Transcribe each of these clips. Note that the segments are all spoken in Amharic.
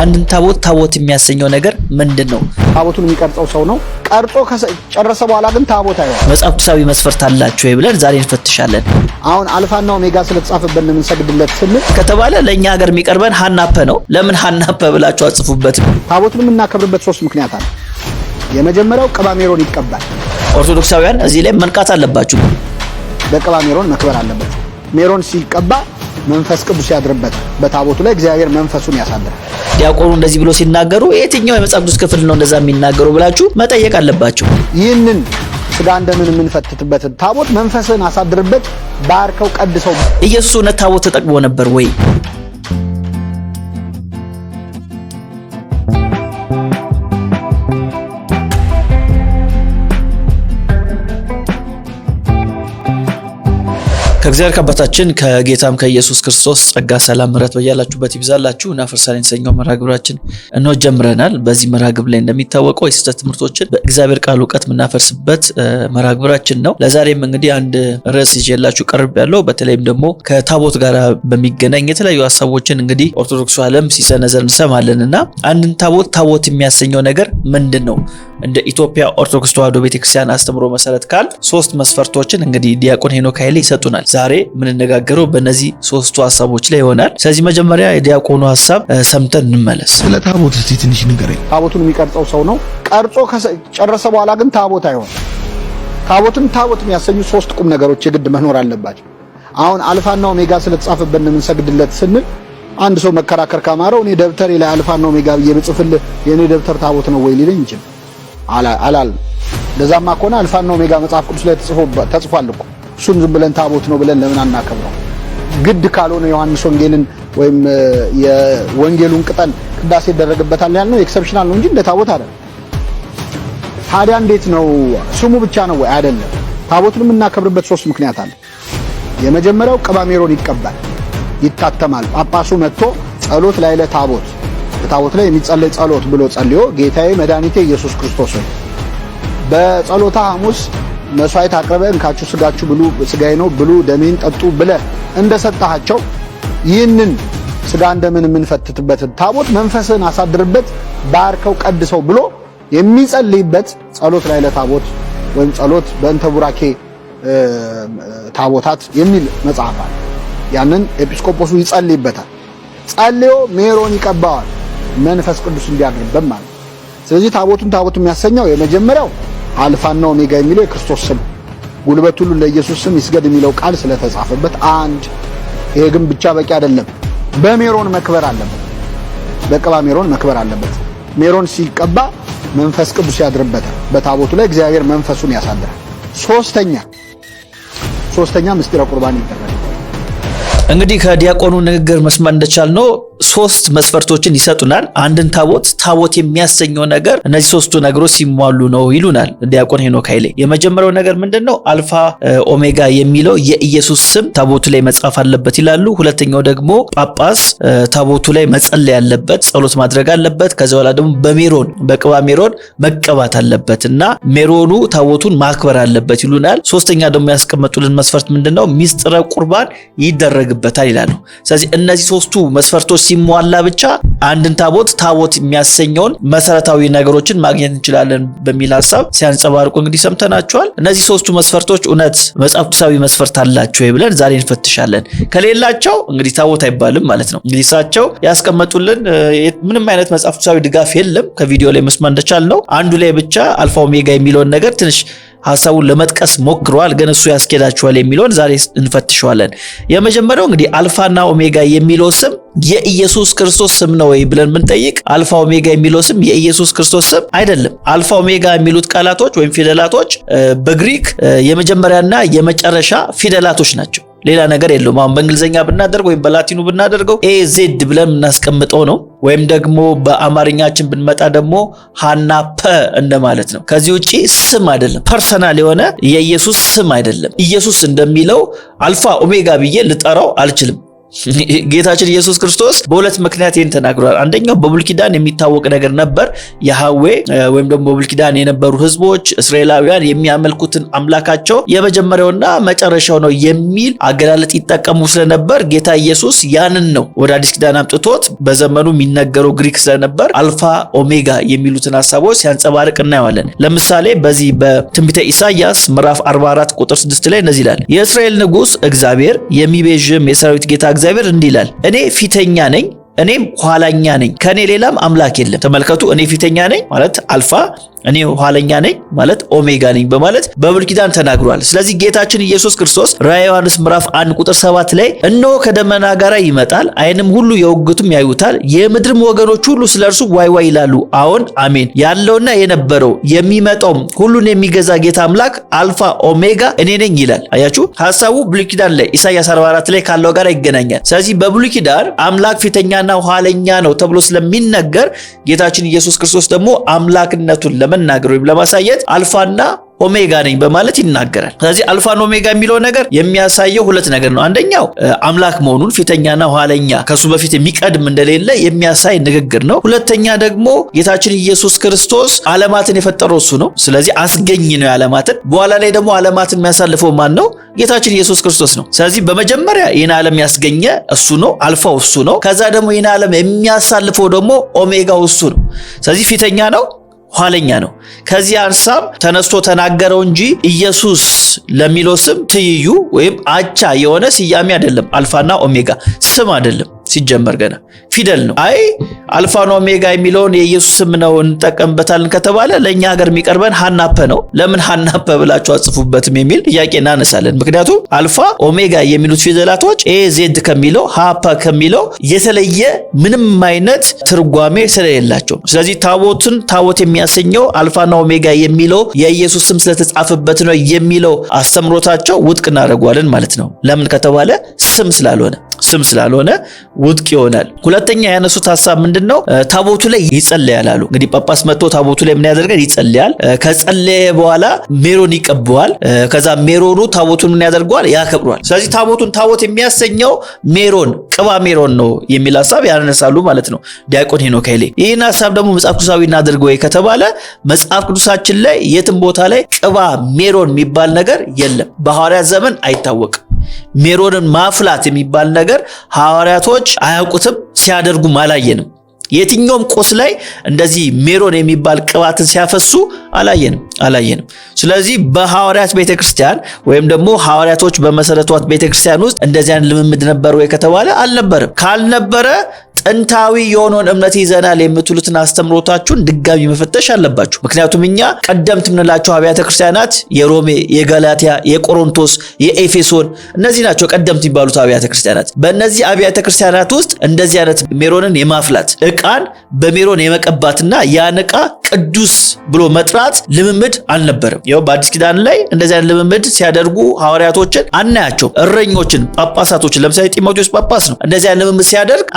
አንድን ታቦት የሚያሰኘው ነገር ምንድነው? ታቦቱን የሚቀርጸው ሰው ነው። ቀርጾ ጨረሰ በኋላ ግን ታቦት አይሆንም። መጽሐፍ ቅዱሳዊ መስፈርት አላችሁ ወይ ብለን ዛሬ እንፈትሻለን። አሁን አልፋና ኦሜጋ ስለተጻፈበት ምን ሰግድለት ስንል ከተባለ ለኛ ሀገር የሚቀርበን ሐናፐ ነው። ለምን ሐናፐ ብላችሁ አጽፉበት? ታቦቱን የምናከብርበት 3 ምክንያት አለ። የመጀመሪያው ቅባ ሜሮን ይቀባል። ኦርቶዶክሳውያን እዚህ ላይ መንቃት አለባችሁ። በቅባ ሜሮን መክበር አለበት። ሜሮን ሲቀባ መንፈስ ቅዱስ ያድርበታል። በታቦቱ ላይ እግዚአብሔር መንፈሱን ያሳድራል። ዲያቆኑ እንደዚህ ብሎ ሲናገሩ የትኛው የመጽሐፍ ቅዱስ ክፍል ነው እንደዛ የሚናገሩ ብላችሁ መጠየቅ አለባችሁ። ይህንን ስጋ እንደምን የምንፈትትበት ታቦት መንፈስን አሳድርበት፣ ባርከው ቀድሰው። ኢየሱስ እውነት ታቦት ተጠቅሞ ነበር ወይ? ከእግዚአብሔር ከአባታችን ከጌታም ከኢየሱስ ክርስቶስ ጸጋ ሰላም ምሕረት በያላችሁበት ይብዛላችሁ። እናፈርሳለን የተሰኘው መርሃ ግብራችን እንሆ ጀምረናል። በዚህ መርሃ ግብር ላይ እንደሚታወቀው የስህተት ትምህርቶችን በእግዚአብሔር ቃል ዕውቀት የምናፈርስበት መርሃ ግብራችን ነው። ለዛሬም እንግዲህ አንድ ርዕስ ይዤላችሁ ቀርብ ያለው በተለይም ደግሞ ከታቦት ጋር በሚገናኝ የተለያዩ ሀሳቦችን እንግዲህ ኦርቶዶክሱ ዓለም ሲሰነዘር እንሰማለንና አንድን ታቦት የሚያሰኘው ነገር ምንድን ነው? እንደ ኢትዮጵያ ኦርቶዶክስ ተዋሕዶ ቤተክርስቲያን አስተምሮ መሰረት ካል 3 መስፈርቶችን እንግዲህ ዲያቆን ሄኖክ ኃይሌ ይሰጡናል። ዛሬ የምንነጋገረው በእነዚህ 3ቱ ሀሳቦች ላይ ይሆናል። ስለዚህ መጀመሪያ የዲያቆኑ ሀሳብ ሰምተን እንመለስ። ስለ ታቦት እስቲ ትንሽ ንገረኝ። ታቦቱን የሚቀርጸው ሰው ነው። ቀርጾ ጨረሰ በኋላ ግን ታቦት አይሆንም። ታቦት የሚያሰኙ 3 ቁም ነገሮች የግድ መኖር አለባቸው። አሁን አልፋና ኦሜጋ ስለተጻፈበት ምን ሰግድለት ስንል አንድ ሰው መከራከር ካማረው እኔ ደብተሬ ላይ አልፋና ኦሜጋ ብዬ ብጽፍልህ የኔ ደብተር ታቦት ነው ወይ ሊለኝ ይችላል። አላል ለዛማ ከሆነ አልፋና ኦሜጋ መጽሐፍ ቅዱስ ላይ ተጽፏል እኮ እሱን ዝም ብለን ታቦት ነው ብለን ለምን አናከብረው? ግድ ካልሆነ ዮሐንስ ወንጌልን ወይም የወንጌሉን ቅጠል ቅዳሴ ይደረግበታል ያልነው ኤክሰፕሽናል ነው እንጂ እንደ ታቦት አይደለም። ታዲያ እንዴት ነው? ስሙ ብቻ ነው ወይ? አይደለም። ታቦቱን የምናከብርበት 3 ምክንያት አለ። የመጀመሪያው ቅባ ሜሮን ይቀባል፣ ይታተማል። ጳጳሱ መጥቶ ጸሎት ላይ ለታቦት በታቦት ላይ የሚጸለይ ጸሎት ብሎ ጸልዮ ጌታዬ መድኃኒቴ ኢየሱስ ክርስቶስ ሆይ በጸሎታ ሐሙስ መስዋዕት አቅርበን እንካችሁ ስጋችሁ ብሉ፣ ስጋዬ ነው ብሉ፣ ደሜን ጠጡ ብለ እንደሰጣቸው ይህንን ስጋ እንደምን የምንፈትትበት ታቦት መንፈስን አሳድርበት፣ ባርከው ቀድሰው ብሎ የሚጸልይበት ጸሎት ላይ ለታቦት ወይም ጸሎት በእንተ ቡራኬ ታቦታት የሚል መጽሐፍ አለ። ያንን ኤጲስቆጶሱ ይጸልይበታል። ጸልዮ ሜሮን ይቀባዋል፣ መንፈስ ቅዱስ እንዲያድርበት ማለት። ስለዚህ ታቦት የሚያሰኘው የመጀመሪያው አልፋና ኦሜጋ የሚለው የክርስቶስ ስም፣ ጉልበት ሁሉ ለኢየሱስ ስም ይስገድ የሚለው ቃል ስለተጻፈበት አንድ። ይሄ ግን ብቻ በቂ አይደለም። በሜሮን መክበር አለበት፣ በቅባ ሜሮን መክበር አለበት። ሜሮን ሲቀባ መንፈስ ቅዱስ ያድርበታል። በታቦቱ ላይ እግዚአብሔር መንፈሱን ያሳድራል። ሶስተኛ ምስጢረ ቁርባን ይደረጋል። እንግዲህ ከዲያቆኑ ንግግር መስማት እንደቻልነው 3 መስፈርቶችን ይሰጡናል። አንድን ታቦት የሚያሰኘው ነገር እነዚህ 3ቱ ነገሮች ሲሟሉ ነው ይሉናል ዲያቆን ሄኖክ ኃይሌ። የመጀመሪያው ነገር ምንድነው? አልፋ ኦሜጋ የሚለው የኢየሱስ ስም ታቦቱ ላይ መጻፍ አለበት ይላሉ። ሁለተኛው ደግሞ ጳጳስ ታቦቱ ላይ መጸለይ አለበት፣ ጸሎት ማድረግ አለበት። ከዛ በኋላ ደግሞ በቅባ ሜሮን መቀባት አለበት እና ሜሮኑ ታቦቱን ማክበር አለበት ይሉናል። ሶስተኛ ደግሞ ያስቀመጡልን መስፈርት ምንድነው? ሚስጥረ ቁርባን ይደረግበታል ይላሉ። ስለዚህ እነዚህ 3ቱ መስፈርቶች ሲሟላ ብቻ አንድን ታቦት የሚያሰኘውን መሰረታዊ ነገሮችን ማግኘት እንችላለን በሚል ሐሳብ ሲያንጸባርቁ እንግዲህ ሰምተናቸዋል። እነዚህ 3ቱ መስፈርቶች እውነት መጽሐፍ ቅዱሳዊ መስፈርት አላቸው ወይ ብለን ዛሬ እንፈትሻለን። ከሌላቸው እንግዲህ ታቦት አይባልም ማለት ነው። እንግዲህ እሳቸው ያስቀመጡልን ምንም አይነት መጽሐፍ ቅዱሳዊ ድጋፍ የለም። ከቪዲዮ ላይ መስማት እንደቻልነው አንዱ ላይ ብቻ አልፋ ኦሜጋ የሚለውን ነገር ትንሽ ሐሳቡን ለመጥቀስ ሞክረዋል። ግን እሱ ያስኬዳቸዋል የሚለውን ዛሬ እንፈትሸዋለን። የመጀመሪያው እንግዲህ አልፋና ኦሜጋ የሚለው ስም የኢየሱስ ክርስቶስ ስም ነው ወይ ብለን ብንጠይቅ አልፋ ኦሜጋ የሚለው ስም የኢየሱስ ክርስቶስ ስም አይደለም። አልፋ ኦሜጋ የሚሉት ቃላቶች ወይም ፊደላቶች በግሪክ የመጀመሪያና የመጨረሻ ፊደላቶች ናቸው። ሌላ ነገር የለውም። አሁን በእንግሊዘኛ ብናደርግ ወይም በላቲኑ ብናደርገው ኤዜድ ብለን እናስቀምጠው ነው። ወይም ደግሞ በአማርኛችን ብንመጣ ደግሞ ሐናፐ እንደማለት ነው። ከዚህ ውጪ ስም አይደለም። ፐርሰናል የሆነ የኢየሱስ ስም አይደለም። ኢየሱስ እንደሚለው አልፋ ኦሜጋ ብዬ ልጠራው አልችልም። ጌታችን ኢየሱስ ክርስቶስ በሁለት ምክንያት ይህን ተናግሯል። አንደኛው በብሉይ ኪዳን የሚታወቅ ነገር ነበር። ያህዌ ወይም ደግሞ በብሉይ ኪዳን የነበሩ ህዝቦች እስራኤላውያን የሚያመልኩትን አምላካቸው የመጀመሪያውና መጨረሻው ነው የሚል አገላለጥ ይጠቀሙ ስለነበር ጌታ ኢየሱስ ያንን ነው ወደ አዲስ ኪዳን አምጥቶት በዘመኑ የሚነገረው ግሪክ ስለነበር አልፋ ኦሜጋ የሚሉትን ሐሳቦች ሲያንጸባርቅ እናየዋለን። ለምሳሌ በዚህ በትንቢተ ኢሳይያስ ምዕራፍ 44 ቁጥር 6 ላይ እንደዚህ ይላል፣ የእስራኤል ንጉሥ እግዚአብሔር የሚቤዥም የሰራዊት ጌታ እግዚአብሔር እንዲህ ይላል፣ እኔ ፊተኛ ነኝ እኔም ኋላኛ ነኝ፣ ከኔ ሌላም አምላክ የለም። ተመልከቱ፣ እኔ ፊተኛ ነኝ ማለት አልፋ፣ እኔ ኋለኛ ነኝ ማለት ኦሜጋ ነኝ በማለት በብሉይ ኪዳን ተናግሯል። ስለዚህ ጌታችን ኢየሱስ ክርስቶስ ራዕየ ዮሐንስ ምዕራፍ 1 ቁጥር 7 ላይ እነሆ ከደመና ጋር ይመጣል፣ ዓይንም ሁሉ የወጉትም ያዩታል፣ የምድርም ወገኖች ሁሉ ስለ እርሱ ዋይ ዋይ ይላሉ። አዎን አሜን። ያለውና የነበረው የሚመጣውም ሁሉን የሚገዛ ጌታ አምላክ አልፋ ኦሜጋ እኔ ነኝ ይላል። አያችሁ፣ ሐሳቡ ብሉይ ኪዳን ላይ ኢሳይያስ 44 ላይ ካለው ጋር ይገናኛል። ስለዚህ በብሉይ ኪዳን አምላክ ፊተኛና ኋለኛ ነው ተብሎ ስለሚነገር ጌታችን ኢየሱስ ክርስቶስ ደግሞ አምላክነቱን ለመናገር ወይም ለማሳየት አልፋና ኦሜጋ ነኝ በማለት ይናገራል። ስለዚህ አልፋና ኦሜጋ የሚለው ነገር የሚያሳየው ሁለት ነገር ነው። አንደኛው አምላክ መሆኑን ፊተኛና ኋለኛ ከሱ በፊት የሚቀድም እንደሌለ የሚያሳይ ንግግር ነው። ሁለተኛ ደግሞ ጌታችን ኢየሱስ ክርስቶስ ዓለማትን የፈጠረው እሱ ነው። ስለዚህ አስገኝ ነው ዓለማትን። በኋላ ላይ ደግሞ ዓለማትን የሚያሳልፈው ማን ነው? ጌታችን ኢየሱስ ክርስቶስ ነው። ስለዚህ በመጀመሪያ ይህን ዓለም ያስገኘ እሱ ነው፣ አልፋው እሱ ነው። ከዛ ደግሞ ይህን ዓለም የሚያሳልፈው ደግሞ ኦሜጋው እሱ ነው። ስለዚህ ፊተኛ ነው፣ ኋለኛ ነው። ከዚህ ሐሳብ ተነስቶ ተናገረው እንጂ ኢየሱስ ለሚለው ስም ትይዩ ወይም አቻ የሆነ ስያሜ አይደለም። አልፋና ኦሜጋ ስም አይደለም፣ ሲጀመር ገና ፊደል ነው። አይ አልፋና ኦሜጋ የሚለውን የኢየሱስ ስም ነው እንጠቀምበታለን ከተባለ ለኛ ሀገር የሚቀርበን ሃናፐ ነው። ለምን ሃናፐ ብላችሁ አጽፉበትም የሚል ጥያቄ እናነሳለን። ምክንያቱም አልፋ ኦሜጋ የሚሉት ፊደላቶች ኤ ዜድ ከሚለው ሃፓ ከሚለው የተለየ ምንም አይነት ትርጓሜ ስለሌላቸው፣ ስለዚህ ታቦትን ታቦት የሚያሰኘው አልፋና ኦሜጋ የሚለው የኢየሱስ ስም ስለተጻፈበት ነው የሚለው አስተምሮታቸው ውድቅ እናደርገዋለን ማለት ነው። ለምን ከተባለ ስም ስላልሆነ ውድቅ ይሆናል። ሁለተኛ ያነሱት ሐሳብ ምንድነው? ታቦቱ ላይ ይጸልያል አሉ። እንግዲህ ጳጳስ መጥቶ ታቦቱ ላይ ምን ያደርጋል? ይጸልያል። ከጸለየ በኋላ ሜሮን ይቀበዋል። ከዛ ሜሮኑ ታቦቱን ምን ያደርገዋል? ያከብሯል። ስለዚህ ታቦቱን ታቦት የሚያሰኘው ሜሮን ቅባ ሜሮን ነው የሚል ሐሳብ ያነሳሉ ማለት ነው ዲያቆን ሄኖክ ኃይሌ። ይህን ሐሳብ ደግሞ መጽሐፍ ቅዱሳዊ እናድርገው ከተባለ መጽሐፍ ቅዱሳችን ላይ የትም ቦታ ላይ ቅባ ሜሮን የሚባል ነገር የለም። በሐዋርያት ዘመን አይታወቅም። ሜሮንን ማፍላት የሚባል ነገር ሐዋርያቶች አያውቁትም፣ ሲያደርጉም አላየንም። የትኛውም ቁስ ላይ እንደዚህ ሜሮን የሚባል ቅባትን ሲያፈሱ አላየንም። ስለዚህ በሐዋርያት ቤተክርስቲያን ወይም ደግሞ ሐዋርያቶች በመሰረቷት ቤተክርስቲያን ውስጥ እንደዚህ አይነት ልምምድ ነበር ወይ ከተባለ አልነበረም። ካልነበረ ጥንታዊ የሆነውን እምነት ይዘናል የምትሉትን አስተምሮታችሁን ድጋሚ መፈተሽ አለባችሁ። ምክንያቱም እኛ ቀደምት የምንላቸው አብያተ ክርስቲያናት የሮሜ፣ የጋላትያ፣ የቆሮንቶስ፣ የኤፌሶን እነዚህ ናቸው ቀደምት የሚባሉት አብያተ ክርስቲያናት። በእነዚህ አብያተ ክርስቲያናት ውስጥ እንደዚህ አይነት ሜሮንን የማፍላት ዕቃን በሜሮን የመቀባትና ያን ዕቃ ቅዱስ ብሎ መጥራት ልምምድ አልነበረም። ይኸው በአዲስ ኪዳን ላይ እንደዚህ አይነት ልምምድ ሲያደርጉ ሐዋርያቶችን አናያቸው። እረኞችን፣ ጳጳሳቶችን ለምሳሌ ጢሞቴዎስ ጳጳስ ነው። እንደዚህ አይነት ልምምድ ሲያደርግ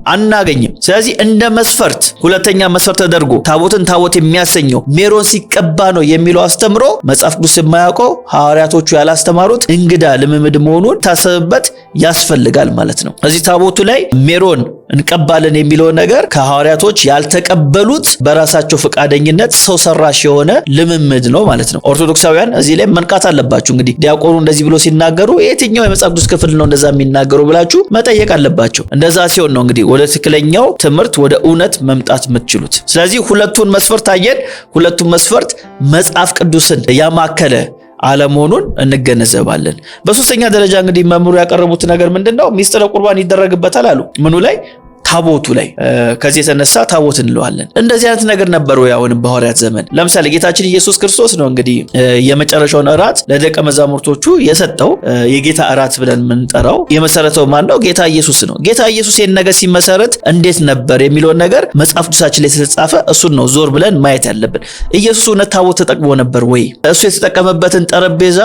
አናገኝም። ስለዚህ እንደ መስፈርት ሁለተኛ መስፈርት ተደርጎ ታቦትን ታቦት የሚያሰኘው ሜሮን ሲቀባ ነው የሚለው አስተምሮ መጽሐፍ ቅዱስ የማያውቀው ሐዋርያቶቹ ያላስተማሩት እንግዳ ልምምድ መሆኑን ታሰብበት ያስፈልጋል ማለት ነው። እዚህ ታቦቱ ላይ ሜሮን እንቀባለን የሚለው ነገር ከሐዋርያቶች ያልተቀበሉት በራሳቸው ፈቃደኝነት ሰው ሰራሽ የሆነ ልምምድ ነው ማለት ነው። ኦርቶዶክሳውያን እዚህ ላይ መንቃት አለባችሁ። እንግዲህ ዲያቆኑ እንደዚህ ብሎ ሲናገሩ የትኛው የመጽሐፍ ቅዱስ ክፍል ነው እንደዛ የሚናገሩ ብላችሁ መጠየቅ አለባቸው። እንደዛ ሲሆን ነው እንግዲህ ወደ ትክክለኛው ትምህርት ወደ እውነት መምጣት የምትችሉት። ስለዚህ ሁለቱን መስፈርት አየን። ሁለቱን መስፈርት መጽሐፍ ቅዱስን ያማከለ አለመሆኑን እንገነዘባለን። በሶስተኛ ደረጃ እንግዲህ መምህሩ ያቀረቡት ነገር ምንድነው? ሚስጥረ ቁርባን ይደረግበታል አሉ። ምኑ ላይ? ታቦቱ ላይ። ከዚህ የተነሳ ታቦት እንለዋለን። እንደዚህ አይነት ነገር ነበሩ ያውንም በሐዋርያት ዘመን። ለምሳሌ ጌታችን ኢየሱስ ክርስቶስ ነው እንግዲህ የመጨረሻውን እራት ለደቀ መዛሙርቶቹ የሰጠው። የጌታ እራት ብለን የምንጠራው የመሰረተው ማን ነው? ጌታ ኢየሱስ ነው። ጌታ ኢየሱስ ይህን ነገር ሲመሰረት እንዴት ነበር የሚለውን ነገር መጽሐፍ ቅዱሳችን ላይ የተጻፈ እሱን ነው ዞር ብለን ማየት ያለብን። ኢየሱስ እውነት ታቦት ተጠቅሞ ነበር ወይ? እሱ የተጠቀመበትን ጠረጴዛ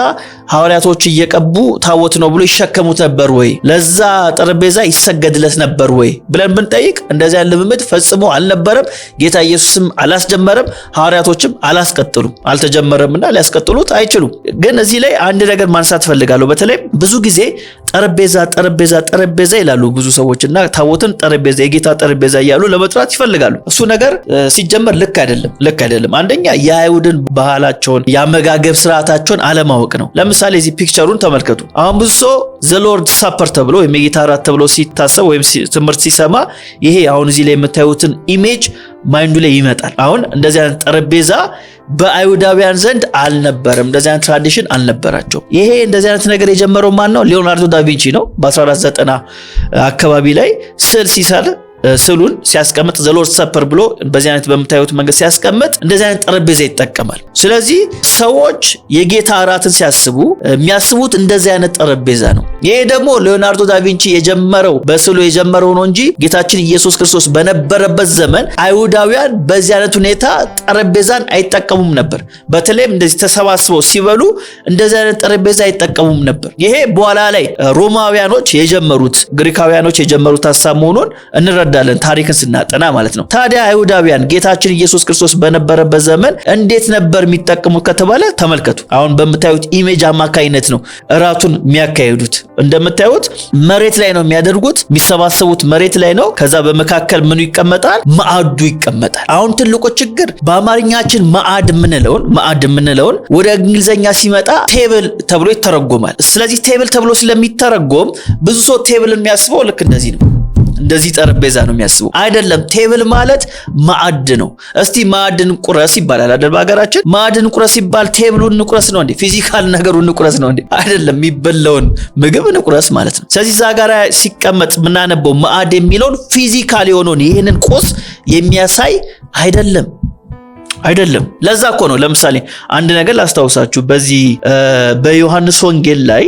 ሐዋርያቶች እየቀቡ ታቦት ነው ብሎ ይሸከሙት ነበር ወይ? ለዛ ጠረጴዛ ይሰገድለት ነበር ወይ ብለን ብንጠይቅ እንደዚህ ያለ ልምምድ ፈጽሞ አልነበረም። ጌታ ኢየሱስም አላስጀመረም፣ ሐዋርያቶችም አላስቀጥሉም። አልተጀመረምና ሊያስቀጥሉት አይችሉም። ግን እዚህ ላይ አንድ ነገር ማንሳት ፈልጋለሁ። በተለይ ብዙ ጊዜ ጠረጴዛ ይላሉ ብዙ ሰዎችና ታቦትን ጠረጴዛ የጌታ ጠረጴዛ እያሉ ለመጥራት ይፈልጋሉ። እሱ ነገር ሲጀመር ልክ አይደለም። አንደኛ የአይሁድን ባህላቸውን ያመጋገብ ስርዓታቸውን አለማወቅ ነው። ለምሳሌ እዚህ ፒክቸሩን ተመልከቱ። አሁን ብዙ ሰው ዘ ሎርድ ሳፐር ተብሎ ወይም የጌታ እራት ተብሎ ሲታሰብ ወይም ትምህርት ሲሰማ ይሄ አሁን እዚህ ላይ የምታዩትን ኢሜጅ ማይንዱ ላይ ይመጣል። አሁን እንደዚህ አይነት ጠረጴዛ በአይሁዳውያን ዘንድ አልነበረም። እንደዚህ አይነት ትራዲሽን አልነበራቸው። ይሄ እንደዚህ አይነት ነገር የጀመረው ማን ነው? ሊዮናርዶ ዳቪንቺ ነው። በ1490 አካባቢ ላይ ስዕል ሲሳል ስዕሉን ሲያስቀምጥ ዘ ሎርድ ሰፐር ብሎ በዚህ አይነት በምታዩት መንገድ ሲያስቀምጥ እንደዚህ አይነት ጠረጴዛ ይጠቀማል። ስለዚህ ሰዎች የጌታ እራትን ሲያስቡ የሚያስቡት እንደዚህ አይነት ጠረጴዛ ነው። ይሄ ደግሞ ሊዮናርዶ ዳቪንቺ የጀመረው በስዕሉ የጀመረው ነው እንጂ ጌታችን ኢየሱስ ክርስቶስ በነበረበት ዘመን አይሁዳውያን በዚህ አይነት ሁኔታ ጠረጴዛን አይጠቀሙም ነበር። በተለይም እንደዚህ ተሰባስበው ሲበሉ እንደዚህ አይነት ጠረጴዛ አይጠቀሙም ነበር። ይሄ በኋላ ላይ ሮማውያኖች የጀመሩት ግሪካውያኖች የጀመሩት ሐሳብ መሆኑን እንረዳለን ታሪክን ስናጠና ማለት ነው። ታዲያ አይሁዳውያን ጌታችን ኢየሱስ ክርስቶስ በነበረበት ዘመን እንዴት ነበር የሚጠቀሙት ከተባለ ተመልከቱ። አሁን በምታዩት ኢሜጅ አማካይነት ነው እራቱን የሚያካሂዱት። እንደምታዩት መሬት ላይ ነው የሚያደርጉት። የሚሰባሰቡት መሬት ላይ ነው። ከዛ በመካከል ምኑ ይቀመጣል? ማዕዱ ይቀመጣል። አሁን ትልቁ ችግር በአማርኛችን ማዕድ የምንለውን ወደ እንግሊዘኛ ሲመጣ ቴብል ተብሎ ይተረጎማል። ስለዚህ ቴብል ተብሎ ስለሚተረጎም ብዙ ሰው ቴብል የሚያስበው ልክ እንደዚህ ነው። እንደዚህ ጠረጴዛ ነው የሚያስበው። አይደለም። ቴብል ማለት ማዕድ ነው። እስቲ ማዕድን ቁረስ ይባላል አይደል? በሀገራችን ማዕድን ቁረስ ይባል። ቴብሉን እንቁረስ ነው እንዴ? ፊዚካል ነገሩን እንቁረስ ነው እንዴ? አይደለም። የሚበላውን ምግብ እንቁረስ ማለት ነው። ስለዚህ እዛ ጋር ሲቀመጥ የምናነበው ማዕድ የሚለውን ፊዚካል የሆነውን ይህንን ቁስ የሚያሳይ አይደለም። ለዛ እኮ ነው። ለምሳሌ አንድ ነገር ላስታውሳችሁ። በዚህ በዮሐንስ ወንጌል ላይ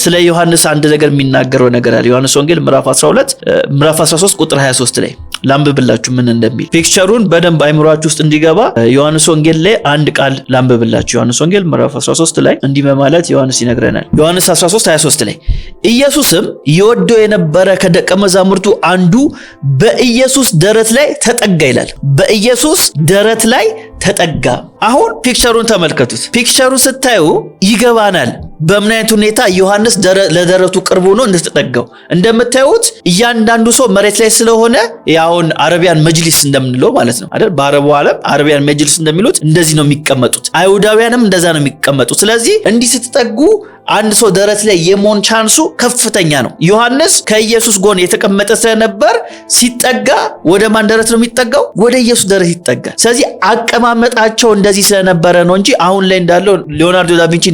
ስለ ዮሐንስ አንድ ነገር የሚናገረው ነገር አለ። ዮሐንስ ወንጌል ምዕራፍ 13 ቁጥር 23 ላይ ላንብብላችሁ ምን እንደሚል። ፒክቸሩን በደንብ አይምሯችሁ ውስጥ እንዲገባ ዮሐንስ ወንጌል ላይ አንድ ቃል ላንብብላችሁ። ዮሐንስ ወንጌል ምዕራፍ 13 ላይ እንዲህ በማለት ዮሐንስ ይነግረናል። ዮሐንስ 13:23 ላይ ኢየሱስም ይወደው የነበረ ከደቀ መዛሙርቱ አንዱ በኢየሱስ ደረት ላይ ተጠጋ ይላል። በኢየሱስ ደረት ላይ ተጠጋ። አሁን ፒክቸሩን ተመልከቱት። ፒክቸሩን ስታዩ ይገባናል በምን አይነት ሁኔታ ዮሐንስ ለደረቱ ቅርብ ሆኖ እንደተጠጋው። እንደምታዩት እያንዳንዱ ሰው መሬት ላይ ስለሆነ ያውን አረቢያን መጅሊስ እንደምንለው ማለት ነው አይደል? በአረቡ ዓለም አረቢያን መጅሊስ እንደሚሉት እንደዚህ ነው የሚቀመጡት። አይሁዳውያንም እንደዛ ነው የሚቀመጡት። ስለዚህ እንዲህ ስትጠጉ አንድ ሰው ደረት ላይ የመሆን ቻንሱ ከፍተኛ ነው። ዮሐንስ ከኢየሱስ ጎን የተቀመጠ ስለነበር ሲጠጋ ወደ ማን ደረት ነው የሚጠጋው? ወደ ኢየሱስ ደረት ይጠጋል። ስለዚህ አቀማመጣቸው እንደዚህ ስለነበረ ነው እንጂ አሁን ላይ እንዳለው ሊዮናርዶ ዳቪንቺ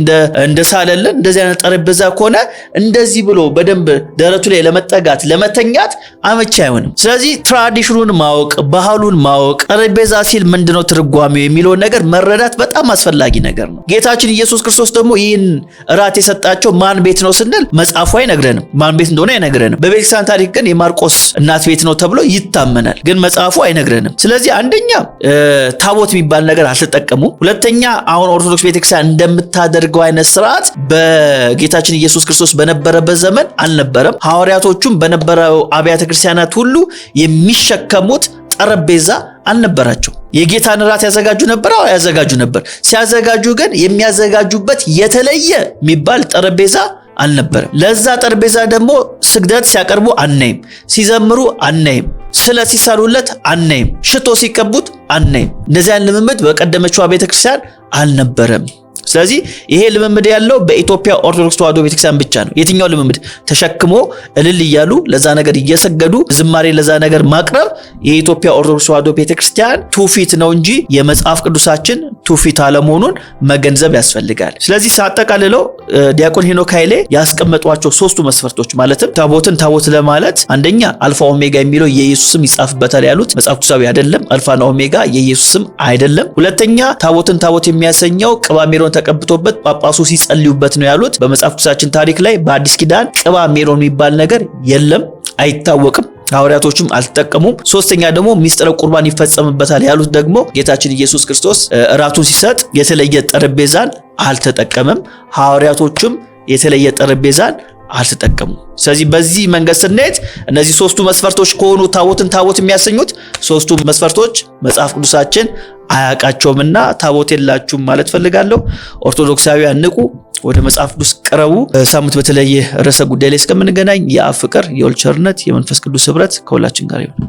እንደሳለልን እንደዚህ አይነት ጠረጴዛ ከሆነ እንደዚህ ብሎ በደንብ ደረቱ ላይ ለመጠጋት ለመተኛት አመቺ አይሆንም። ስለዚህ ትራዲሽኑን ማወቅ፣ ባህሉን ማወቅ፣ ጠረጴዛ ሲል ምንድነው ትርጓሜው የሚለውን ነገር መረዳት በጣም አስፈላጊ ነገር ነው። ጌታችን ኢየሱስ ክርስቶስ ደግሞ ይህን እራት የሰጣቸው ማን ቤት ነው ስንል መጽሐፉ አይነግረንም። ማን ቤት እንደሆነ አይነግረንም። በቤተክርስቲያን ታሪክ ግን የማርቆስ እናት ቤት ነው ተብሎ ይታመናል፣ ግን መጽሐፉ አይነግረንም። ስለዚህ አንደኛ ታቦት የሚባል ነገር አልተጠቀሙም። ሁለተኛ አሁን ኦርቶዶክስ ቤተክርስቲያን እንደምታደርገው አይነት ስርዓት በጌታችን ኢየሱስ ክርስቶስ በነበረበት ዘመን አልነበረም። ሐዋርያቶቹም በነበረው አብያተ ክርስቲያናት ሁሉ የሚሸከሙት ጠረጴዛ አልነበራቸው። የጌታን እራት ያዘጋጁ ነበር። ያዘጋጁ ነበር። ሲያዘጋጁ ግን የሚያዘጋጁበት የተለየ የሚባል ጠረጴዛ አልነበረም። ለዛ ጠረጴዛ ደግሞ ስግደት ሲያቀርቡ አናይም፣ ሲዘምሩ አናይም፣ ስለት ሲሳሉለት አናይም፣ ሽቶ ሲቀቡት አናይም። እንደዚህ አይነት ልምምድ በቀደመችው ቤተክርስቲያን አልነበረም። ስለዚህ ይሄ ልምምድ ያለው በኢትዮጵያ ኦርቶዶክስ ተዋሕዶ ቤተክርስቲያን ብቻ ነው። የትኛው ልምምድ? ተሸክሞ እልል እያሉ ለዛ ነገር እየሰገዱ ዝማሬ ለዛ ነገር ማቅረብ የኢትዮጵያ ኦርቶዶክስ ተዋሕዶ ቤተክርስቲያን ትውፊት ነው እንጂ የመጽሐፍ ቅዱሳችን ትውፊት አለመሆኑን መገንዘብ ያስፈልጋል። ስለዚህ ሳጠቃልለው ዲያቆን ሄኖክ ኃይሌ ያስቀመጧቸው ሶስቱ መስፈርቶች ማለትም ታቦትን ታቦት ለማለት አንደኛ አልፋ ኦሜጋ የሚለው የኢየሱስ ስም ይጻፍበታል ያሉት መጽሐፍ ቅዱሳዊ አይደለም። አልፋና ኦሜጋ የኢየሱስ ስም አይደለም። ሁለተኛ ታቦትን ታቦት የሚያሰኘው ቅባ ሜሮን ተቀብቶበት ጳጳሱ ሲጸልዩበት ነው ያሉት። በመጽሐፍ ቅዱሳችን ታሪክ ላይ በአዲስ ኪዳን ቅባ ሜሮን የሚባል ነገር የለም፣ አይታወቅም። ሐዋርያቶችም አልተጠቀሙም። ሶስተኛ ደግሞ ሚስጥረ ቁርባን ይፈጸምበታል ያሉት ደግሞ ጌታችን ኢየሱስ ክርስቶስ እራቱን ሲሰጥ የተለየ ጠረጴዛን አልተጠቀመም። ሐዋርያቶችም የተለየ ጠረጴዛን አልተጠቀሙም። ስለዚህ በዚህ መንገድ ስንሄድ እነዚህ ሶስቱ መስፈርቶች ከሆኑ ታቦትን ታቦት የሚያሰኙት ሶስቱ መስፈርቶች መጽሐፍ ቅዱሳችን አያቃቸውምና ታቦት የላችሁም ማለት ፈልጋለሁ። ኦርቶዶክሳውያን ንቁ። ወደ መጽሐፍ ቅዱስ ቅረቡ። ሳምንት በተለየ ርዕሰ ጉዳይ ላይ እስከምንገናኝ የአብ ፍቅር፣ የወልድ ቸርነት፣ የመንፈስ ቅዱስ ህብረት ከሁላችን ጋር ይሁን።